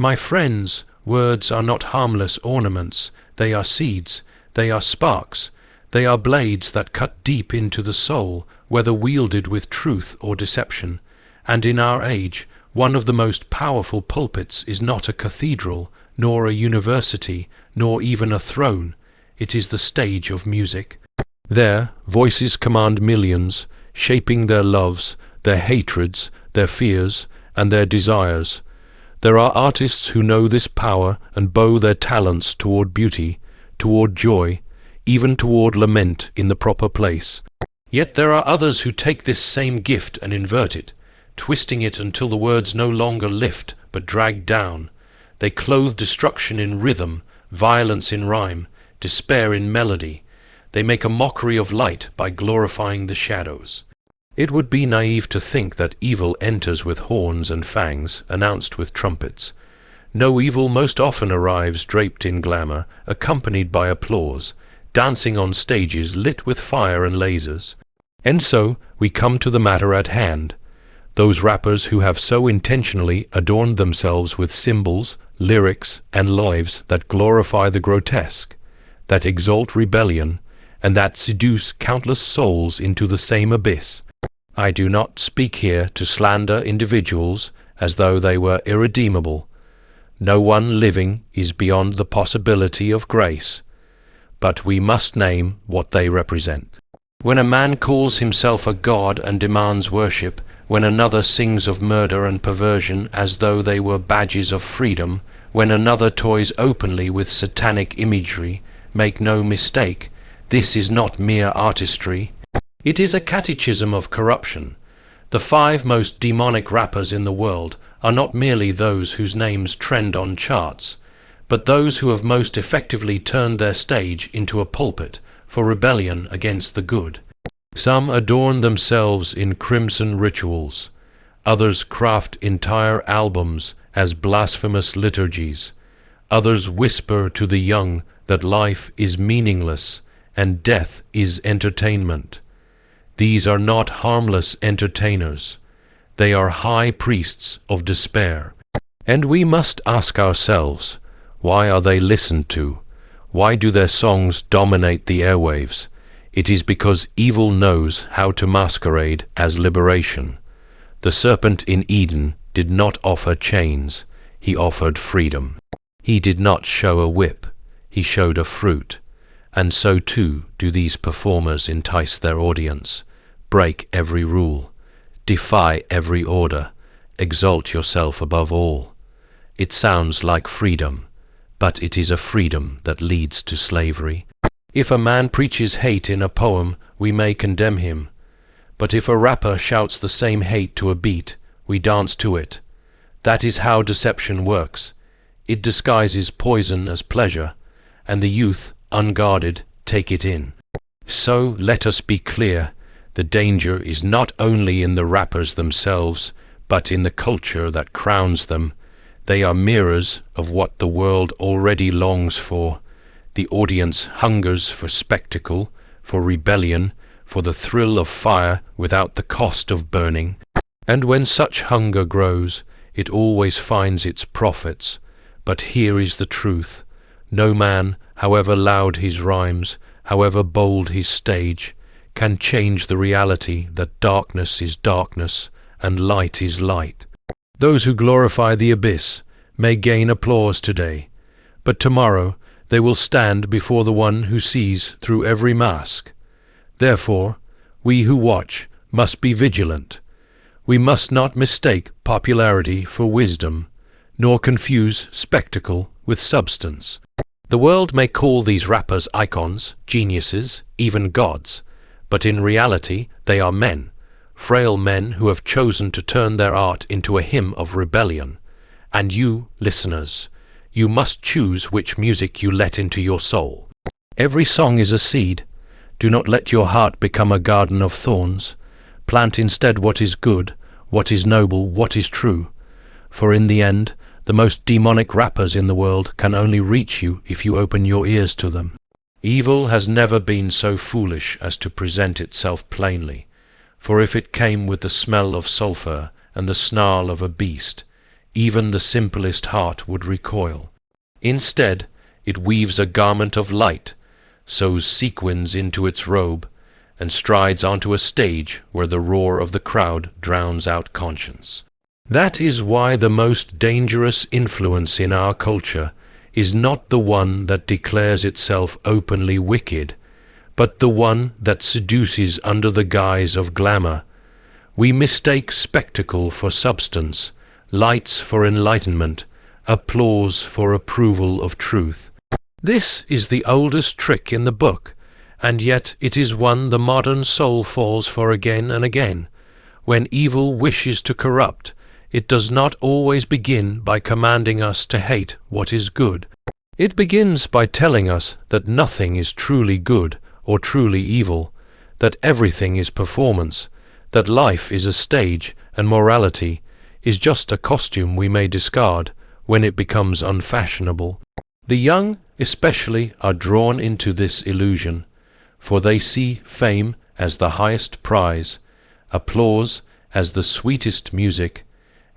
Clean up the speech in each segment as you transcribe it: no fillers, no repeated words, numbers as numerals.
My friends, words are not harmless ornaments, they are seeds, they are sparks, they are blades that cut deep into the soul, whether wielded with truth or deception. And in our age, one of the most powerful pulpits is not a cathedral, nor a university, nor even a throne. It is the stage of music. There, voices command millions, shaping their loves, their hatreds, their fears, and their desires. There are artists who know this power and bow their talents toward beauty, toward joy, even toward lament in the proper place. Yet there are others who take this same gift and invert it, twisting it until the words no longer lift but drag down. They clothe destruction in rhythm, violence in rhyme, despair in melody. They make a mockery of light by glorifying the shadows. It would be naive to think that evil enters with horns and fangs, announced with trumpets. No, evil most often arrives draped in glamour, accompanied by applause, dancing on stages lit with fire and lasers. And so we come to the matter at hand. Those rappers who have so intentionally adorned themselves with symbols, lyrics, and lives that glorify the grotesque, that exalt rebellion, and that seduce countless souls into the same abyss. I do not speak here to slander individuals as though they were irredeemable. No one living is beyond the possibility of grace, but we must name what they represent. When a man calls himself a god and demands worship, when another sings of murder and perversion as though they were badges of freedom, when another toys openly with satanic imagery, make no mistake, this is not mere artistry. It is a catechism of corruption. The 5 most demonic rappers in the world are not merely those whose names trend on charts, but those who have most effectively turned their stage into a pulpit for rebellion against the good. Some adorn themselves in crimson rituals. Others craft entire albums as blasphemous liturgies. Others whisper to the young that life is meaningless and death is entertainment. These are not harmless entertainers. They are high priests of despair. And we must ask ourselves, why are they listened to? Why do their songs dominate the airwaves? It is because evil knows how to masquerade as liberation. The serpent in Eden did not offer chains, he offered freedom. He did not show a whip, he showed a fruit. And so too do these performers entice their audience. Break every rule, defy every order, exalt yourself above all. It sounds like freedom, but it is a freedom that leads to slavery. If a man preaches hate in a poem, we may condemn him. But if a rapper shouts the same hate to a beat, we dance to it. That is how deception works. It disguises poison as pleasure, and the youth, unguarded, take it in. So let us be clear, the danger is not only in the rappers themselves, but in the culture that crowns them. They are mirrors of what the world already longs for. The audience hungers for spectacle, for rebellion, for the thrill of fire without the cost of burning. And when such hunger grows, it always finds its prophets. But here is the truth. No man, however loud his rhymes, however bold his stage, can change the reality that darkness is darkness and light is light. Those who glorify the abyss may gain applause today, but tomorrow they will stand before the one who sees through every mask. Therefore, we who watch must be vigilant. We must not mistake popularity for wisdom, nor confuse spectacle with substance. The world may call these rappers icons, geniuses, even gods, but in reality they are men, frail men who have chosen to turn their art into a hymn of rebellion. And you, listeners, you must choose which music you let into your soul. Every song is a seed. Do not let your heart become a garden of thorns. Plant instead what is good, what is noble, what is true. For in the end, the most demonic rappers in the world can only reach you if you open your ears to them. Evil has never been so foolish as to present itself plainly, for if it came with the smell of sulphur and the snarl of a beast, even the simplest heart would recoil. Instead, it weaves a garment of light, sews sequins into its robe, and strides onto a stage where the roar of the crowd drowns out conscience. That is why the most dangerous influence in our culture is not the one that declares itself openly wicked, but the one that seduces under the guise of glamour. We mistake spectacle for substance, lights for enlightenment, applause for approval of truth. This is the oldest trick in the book, and yet it is one the modern soul falls for again and again. When evil wishes to corrupt, it does not always begin by commanding us to hate what is good. It begins by telling us that nothing is truly good or truly evil, that everything is performance, that life is a stage and morality is just a costume we may discard when it becomes unfashionable. The young especially are drawn into this illusion, for they see fame as the highest prize, applause as the sweetest music,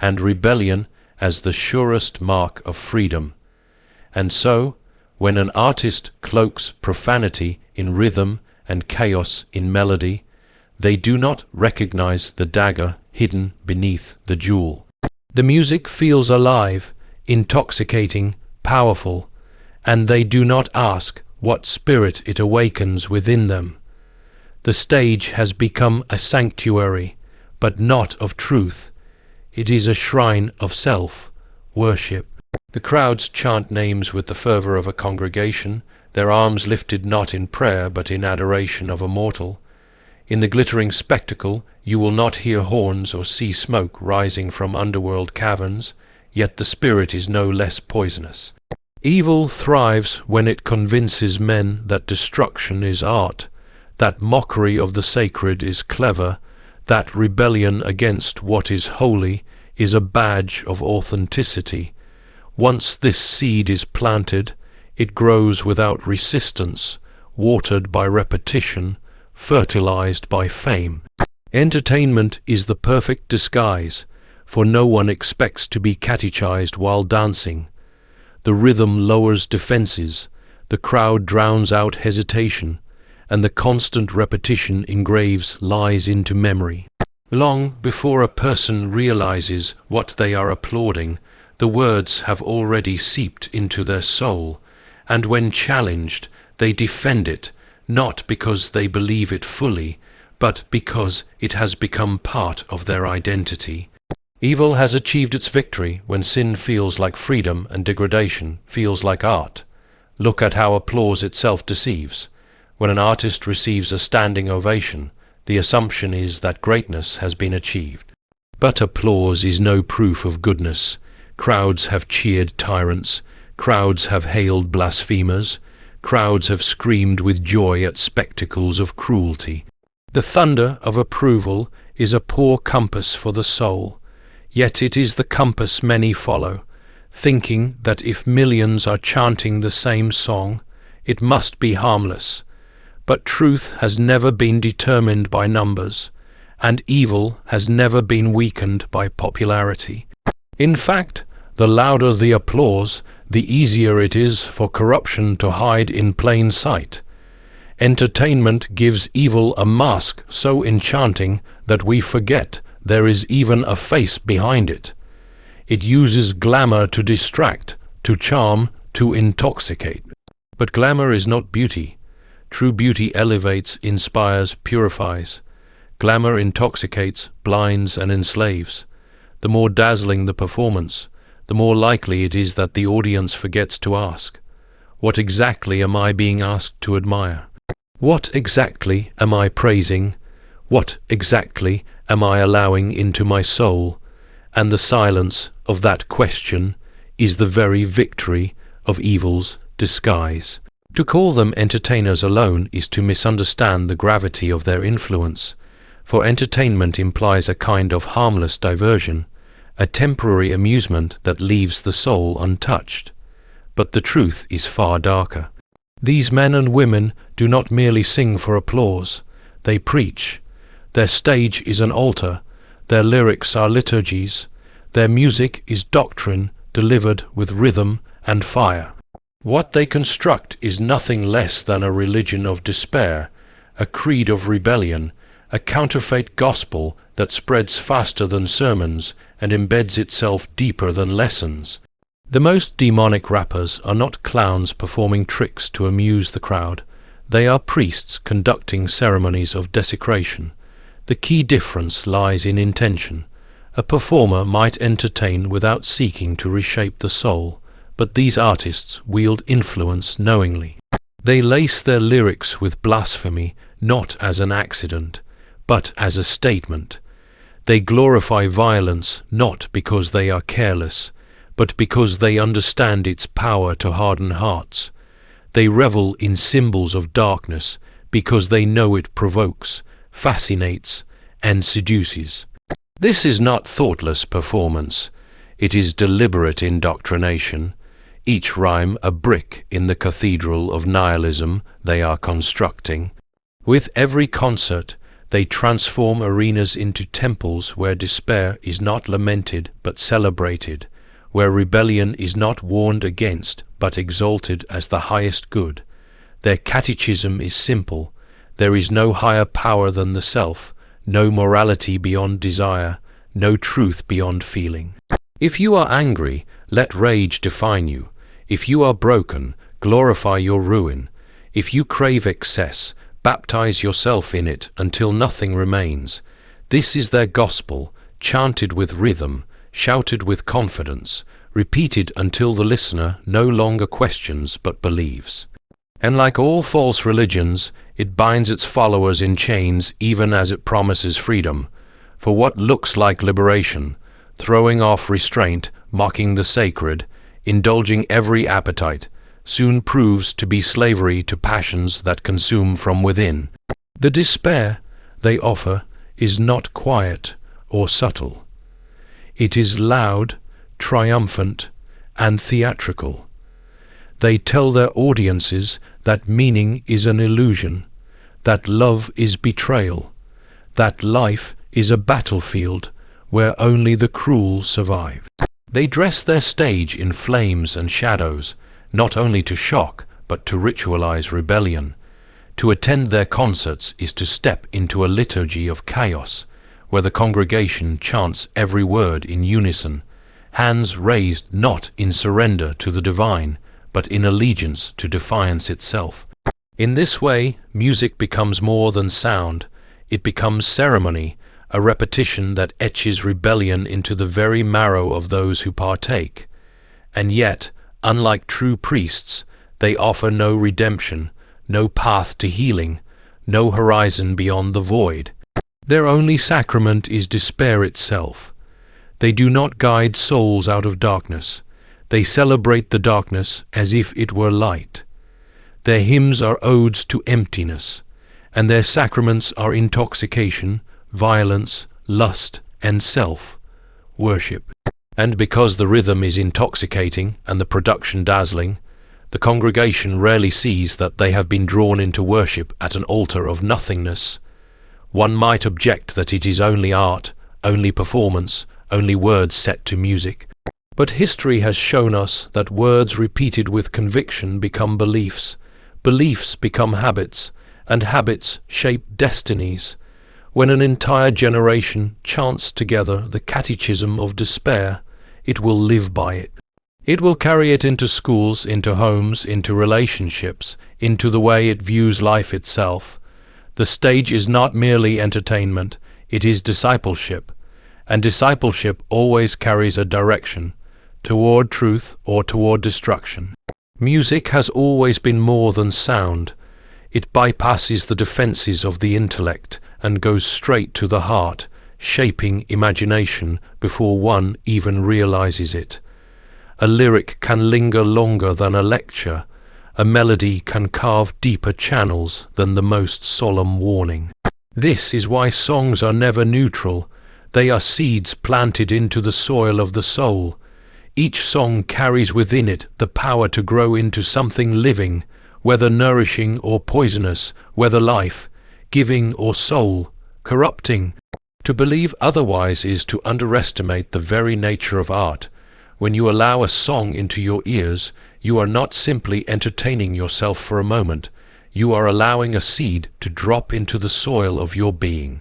and rebellion as the surest mark of freedom. And so, when an artist cloaks profanity in rhythm and chaos in melody, they do not recognize the dagger hidden beneath the jewel. The music feels alive, intoxicating, powerful, and they do not ask what spirit it awakens within them. The stage has become a sanctuary, but not of truth. It is a shrine of self-worship. The crowds chant names with the fervor of a congregation, their arms lifted not in prayer but in adoration of a mortal. In the glittering spectacle you will not hear horns or see smoke rising from underworld caverns, yet the spirit is no less poisonous. Evil thrives when it convinces men that destruction is art, that mockery of the sacred is clever, that rebellion against what is holy is a badge of authenticity. Once this seed is planted, it grows without resistance, watered by repetition, fertilized by fame. Entertainment is the perfect disguise, for no one expects to be catechized while dancing. The rhythm lowers defenses, the crowd drowns out hesitation, and the constant repetition engraves lies into memory. Long before a person realizes what they are applauding, the words have already seeped into their soul, and when challenged, they defend it, not because they believe it fully, but because it has become part of their identity. Evil has achieved its victory when sin feels like freedom and degradation feels like art. Look at how applause itself deceives. When an artist receives a standing ovation, the assumption is that greatness has been achieved. But applause is no proof of goodness. Crowds have cheered tyrants, crowds have hailed blasphemers, crowds have screamed with joy at spectacles of cruelty. The thunder of approval is a poor compass for the soul. Yet it is the compass many follow, thinking that if millions are chanting the same song, it must be harmless. But truth has never been determined by numbers, and evil has never been weakened by popularity. In fact, the louder the applause, the easier it is for corruption to hide in plain sight. Entertainment gives evil a mask so enchanting that we forget there is even a face behind it. It uses glamour to distract, to charm, to intoxicate. But glamour is not beauty. True beauty elevates, inspires, purifies. Glamour intoxicates, blinds, and enslaves. The more dazzling the performance, the more likely it is that the audience forgets to ask, what exactly am I being asked to admire? What exactly am I praising? What exactly am I allowing into my soul? And the silence of that question is the very victory of evil's disguise. To call them entertainers alone is to misunderstand the gravity of their influence, for entertainment implies a kind of harmless diversion, a temporary amusement that leaves the soul untouched. But the truth is far darker. These men and women do not merely sing for applause, they preach. Their stage is an altar, their lyrics are liturgies, Their music is doctrine delivered with rhythm and fire. What they construct is nothing less than a religion of despair, a creed of rebellion, a counterfeit gospel that spreads faster than sermons and embeds itself deeper than lessons. The most demonic rappers are not clowns performing tricks to amuse the crowd. They are priests conducting ceremonies of desecration. The key difference lies in intention. A performer might entertain without seeking to reshape the soul, but these artists wield influence knowingly. They lace their lyrics with blasphemy, not as an accident, but as a statement. They glorify violence not because they are careless, but because they understand its power to harden hearts. They revel in symbols of darkness because they know it provokes, fascinates, and seduces. This is not thoughtless performance. It is deliberate indoctrination. Each rhyme a brick in the cathedral of nihilism they are constructing. With every concert, they transform arenas into temples where despair is not lamented but celebrated, where rebellion is not warned against but exalted as the highest good. Their catechism is simple. There is no higher power than the self, no morality beyond desire, no truth beyond feeling. If you are angry, let rage define you. If you are broken, glorify your ruin. If you crave excess, baptize yourself in it until nothing remains. This is their gospel, chanted with rhythm, shouted with confidence, repeated until the listener no longer questions but believes. And like all false religions, it binds its followers in chains even as it promises freedom. For what looks like liberation, throwing off restraint, mocking the sacred, indulging every appetite, soon proves to be slavery to passions that consume from within. The despair they offer is not quiet or subtle. It is loud, triumphant, and theatrical. They tell their audiences that meaning is an illusion, that love is betrayal, that life is a battlefield where only the cruel survive. They dress their stage in flames and shadows, not only to shock, but to ritualize rebellion. To attend their concerts is to step into a liturgy of chaos, where the congregation chants every word in unison, hands raised not in surrender to the divine, but in allegiance to defiance itself. In this way, music becomes more than sound. It becomes ceremony, a repetition that etches rebellion into the very marrow of those who partake. And yet, unlike true priests, they offer no redemption, no path to healing, no horizon beyond the void. Their only sacrament is despair itself. They do not guide souls out of darkness. They celebrate the darkness as if it were light. Their hymns are odes to emptiness, and their sacraments are intoxication, violence, lust, and self-worship. And because the rhythm is intoxicating and the production dazzling, the congregation rarely sees that they have been drawn into worship at an altar of nothingness. One might object that it is only art, only performance, only words set to music. But history has shown us that words repeated with conviction become beliefs, beliefs become habits, and habits shape destinies. When an entire generation chants together the catechism of despair, it will live by it. It will carry it into schools, into homes, into relationships, into the way it views life itself. The stage is not merely entertainment, it is discipleship, and discipleship always carries a direction, toward truth or toward destruction. Music has always been more than sound. It bypasses the defenses of the intellect and goes straight to the heart, shaping imagination before one even realizes it. A lyric can linger longer than a lecture. A melody can carve deeper channels than the most solemn warning. This is why songs are never neutral. They are seeds planted into the soil of the soul. Each song carries within it the power to grow into something living, whether nourishing or poisonous, whether life, giving or soul, corrupting. To believe otherwise is to underestimate the very nature of art. When you allow a song into your ears, you are not simply entertaining yourself for a moment. You are allowing a seed to drop into the soil of your being.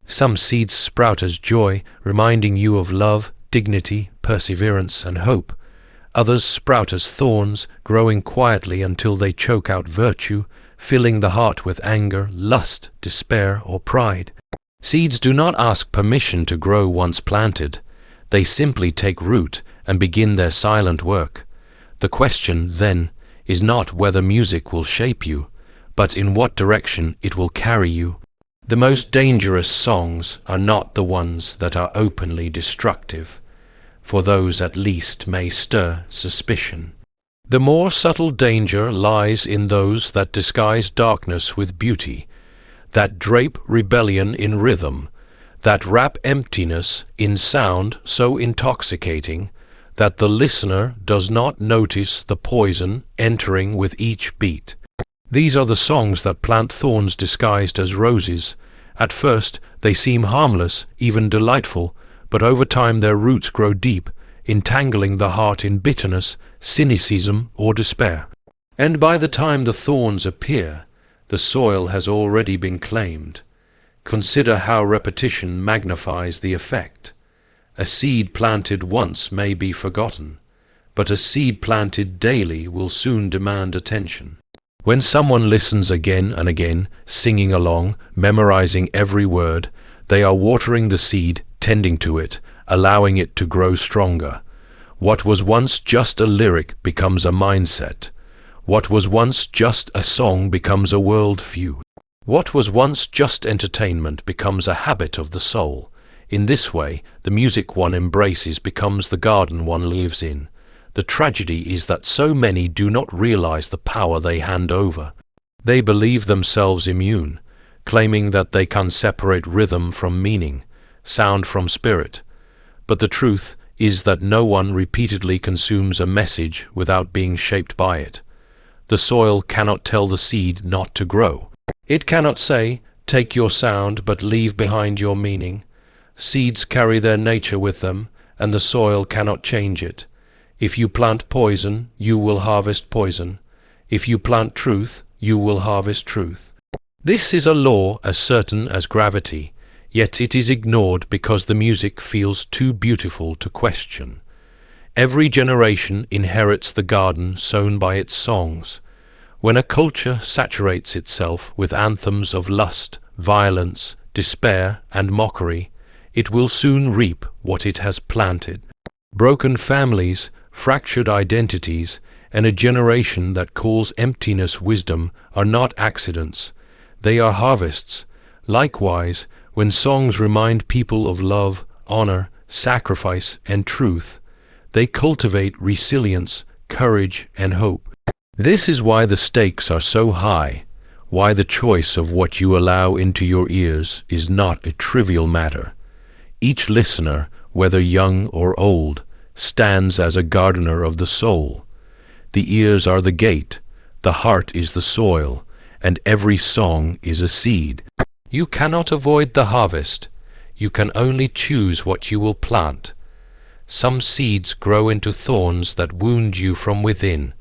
Some seeds sprout as joy, reminding you of love, dignity, perseverance, and hope. Others sprout as thorns, growing quietly until they choke out virtue, filling the heart with anger, lust, despair, or pride. Seeds do not ask permission to grow once planted. They simply take root and begin their silent work. The question, then, is not whether music will shape you, but in what direction it will carry you. The most dangerous songs are not the ones that are openly destructive, for those at least may stir suspicion. The more subtle danger lies in those that disguise darkness with beauty, that drape rebellion in rhythm, that wrap emptiness in sound so intoxicating that the listener does not notice the poison entering with each beat. These are the songs that plant thorns disguised as roses. At first they seem harmless, even delightful, but over time their roots grow deep, entangling the heart in bitterness, cynicism, or despair. And by the time the thorns appear, the soil has already been claimed. Consider how repetition magnifies the effect. A seed planted once may be forgotten, but a seed planted daily will soon demand attention. When someone listens again and again, singing along, memorizing every word, they are watering the seed, tending to it, allowing it to grow stronger. What was once just a lyric becomes a mindset. What was once just a song becomes a world view. What was once just entertainment becomes a habit of the soul. In this way, the music one embraces becomes the garden one lives in. The tragedy is that so many do not realize the power they hand over. They believe themselves immune, claiming that they can separate rhythm from meaning, sound from spirit. But the truth is that no one repeatedly consumes a message without being shaped by it. The soil cannot tell the seed not to grow. It cannot say, "Take your sound, but leave behind your meaning." Seeds carry their nature with them, and the soil cannot change it. If you plant poison, you will harvest poison. If you plant truth, you will harvest truth. This is a law as certain as gravity, yet it is ignored because the music feels too beautiful to question. Every generation inherits the garden sown by its songs. When a culture saturates itself with anthems of lust, violence, despair, and mockery, it will soon reap what it has planted. Broken families, fractured identities, and a generation that calls emptiness wisdom are not accidents. They are harvests. Likewise, when songs remind people of love, honor, sacrifice, and truth, they cultivate resilience, courage, and hope. This is why the stakes are so high, why the choice of what you allow into your ears is not a trivial matter. Each listener, whether young or old, stands as a gardener of the soul. The ears are the gate, the heart is the soil, and every song is a seed. You cannot avoid the harvest. You can only choose what you will plant. Some seeds grow into thorns that wound you from within,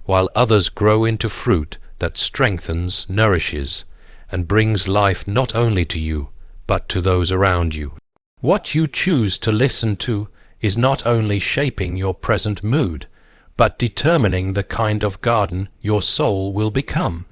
while others grow into fruit that strengthens, nourishes, and brings life not only to you, but to those around you. What you choose to listen to is not only shaping your present mood, but determining the kind of garden your soul will become.